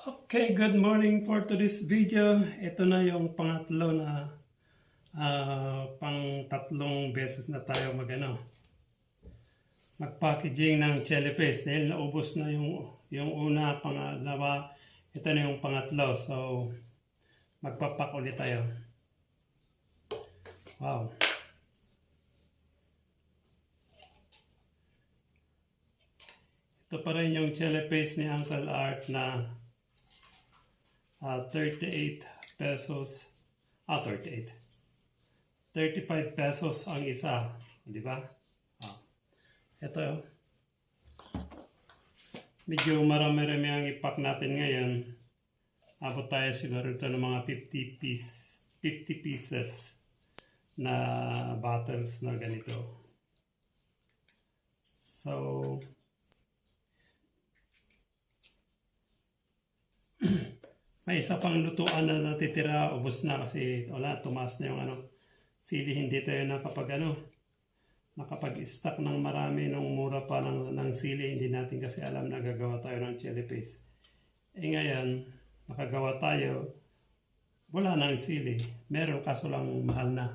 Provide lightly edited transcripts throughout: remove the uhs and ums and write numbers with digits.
Okay, good morning for today's video. Ito na yung pangatlo na pang tatlong beses na tayo mag-packaging ng chili paste dahil naubos na yung una, pangalawa, ito na yung pangatlo. So magpapak ulit tayo. Wow. Ito pa rin yung chili paste ni Uncle Art na 38 pesos, 35 pesos ang isa, di ba? Ito, medyo marami-rami ang ipak natin ngayon. Abot tayo siguro ito ng mga 50 pieces na bottles na ganito. So, may isa pang lutuan na natitira, ubos na kasi wala, tumaas na yung sili. Hindi tayo nakapag-stock ng marami nung mura pa ng sili. Hindi natin kasi alam na gagawa tayo ng chili paste. Ngayon, nakagawa tayo, wala nang sili. Meron kaso lang mahal na.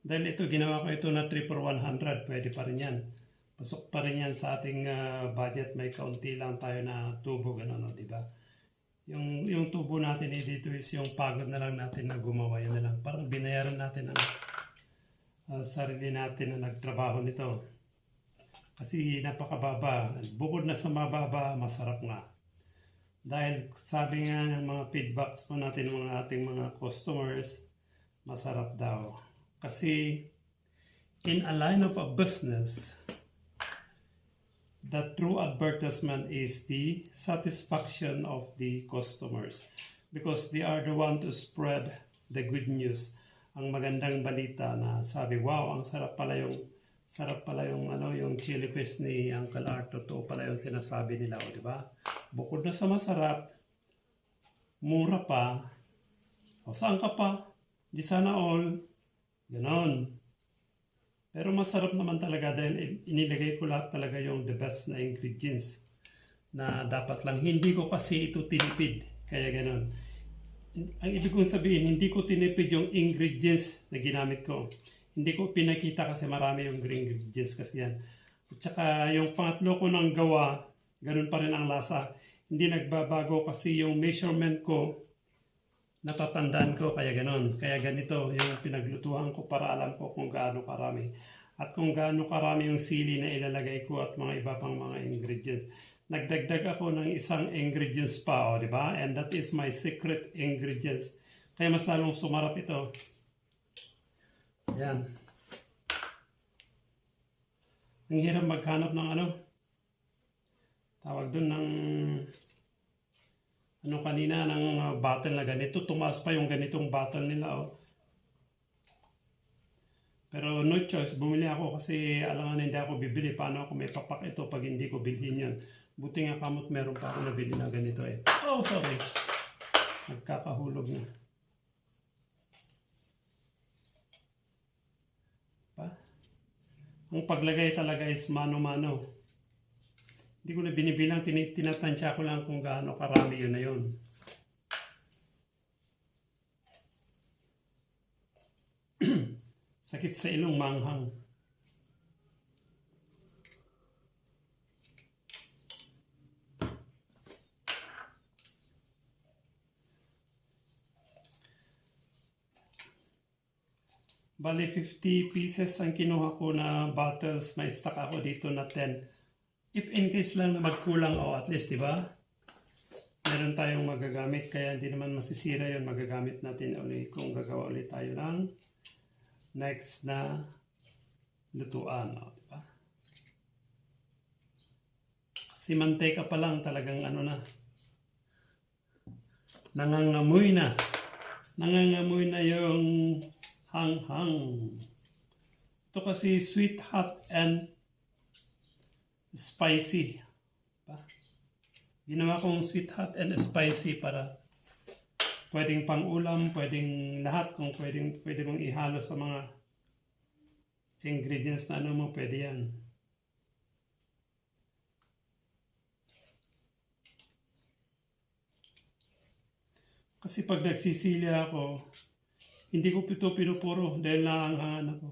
Dahil ito, ginawa ko ito na 3 for 100, pwede pa rin yan. Pasok pa rin yan sa ating budget. May kaunti lang tayo na tubo, gano'n, di ba? Yung tubo natin dito is yung pagod na lang natin na gumawa. Yan na lang. Parang binayaran natin ang sarili natin na nagtrabaho nito. Kasi napakababa. Bukod na sa mababa, masarap nga. Dahil sabi nga ng mga feedbacks po natin, mga ating mga customers, masarap daw. Kasi in a line of a business, the true advertisement is the satisfaction of the customers because they are the one to spread the good news. Ang magandang balita na sabi, wow, ang sarap pala yung yung chili paste ni Uncle Art. Totoo pala yung sinasabi nila, di ba? Bukod na sa masarap, mura pa, o saan ka pa? Di sana all. Ganon. Pero masarap naman talaga dahil inilagay ko lahat talaga yung the best na ingredients na dapat lang. Hindi ko kasi ito tinipid. Kaya ganon. Ang ibig kong sabihin, hindi ko tinipid yung ingredients na ginamit ko. Hindi ko pinakita kasi marami yung ingredients kasi yan. At saka yung pangatlo ko ng gawa, ganon pa rin ang lasa. Hindi nagbabago kasi yung measurement ko, natatandaan ko, kaya ganon. Kaya ganito yung pinaglutuhan ko para alam ko kung gaano karami. At kung gaano karami yung sili na ilalagay ko at mga iba pang mga ingredients. Nagdagdag ako ng isang ingredients pa, di ba? And that is my secret ingredients. Kaya mas lalong sumarap ito. Yan. Ang hirap maghanap ng tawag doon ng kanina ng bottle na ganito. Tumaas pa yung ganitong bottle nila, Pero no choice, bumili ako kasi alangan hindi ako bibili. Paano ako may papak ito pag hindi ko bilhin yan? Buti nga kamot meron pa ako nabili na ganito Oh, sorry. Nagkakahulog na. Ang paglagay talaga is mano-mano. Hindi ko na binibilang, tinatansya ko lang kung gaano karami yun na yun. Sakit sa ilong, manghang. Bali, 50 pieces ang kinuha ko na bottles. May stock ako dito na 10. If in case lang na magkulang at least, di ba? Meron tayong magagamit. Kaya hindi naman masisira yun. Magagamit natin ulit kung gagawa ulit tayo ng next na lutuan. Di ba? Kasi manteka pa lang talagang nangangamoy na. Nangangamoy na yung hang-hang. Ito kasi sweet, hot, and spicy. Ginawa kong sweet, hot, and spicy para pwedeng pang ulam, pwedeng lahat, kung pwede mong ihalo sa mga ingredients na ano mo, pwede yan. Kasi pag nagsisili ako, hindi ko ito pinupuro dahil naanghangan ako.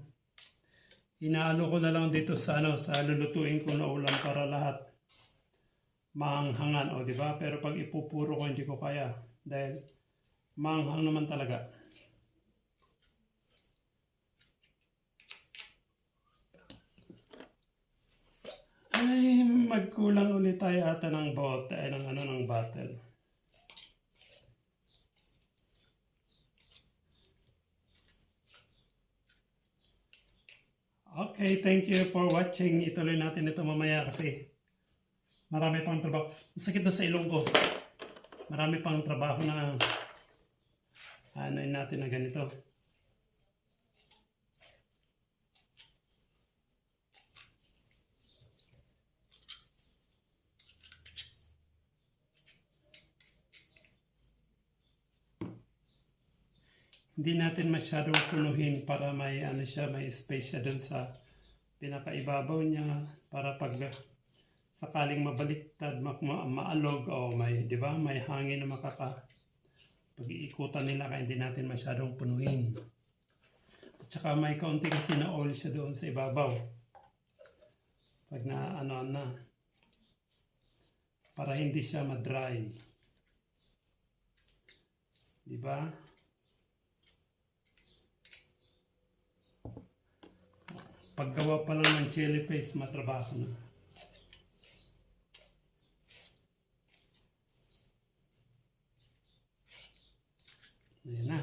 Inaano ko na lang dito sa sa lulutuin ko na ulam para lahat maanghangan, o di ba? Pero pag ipupuro ko hindi ko kaya dahil maanghang naman talaga. Ay, magkulang ulit tayo ata ng bote, ay ng bottle. Okay, thank you for watching. Ituloy natin ito mamaya kasi marami pang trabaho. Sakit na sa ilong ko. Marami pang trabaho na natin na ganito. Hindi natin masyadong punuhin para may may space siya dun sa pinakaibabaw niya para pag sakaling mabaliktad, maalog o may, di ba, may hangin na pag-iikutan nila kaya hindi natin masyadong punuhin. At saka may kaunti kasi na oil siya doon sa ibabaw. Pag na para hindi siya ma-dry. Di ba? Paggawa pa lang ng chili paste, matrabaho na. Ayan na.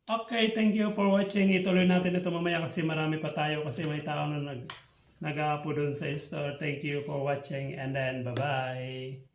Okay, thank you for watching. Ituloy natin ito mamaya kasi marami pa tayo kasi may tao na nag-aapo doon sa store. Thank you for watching and then bye-bye.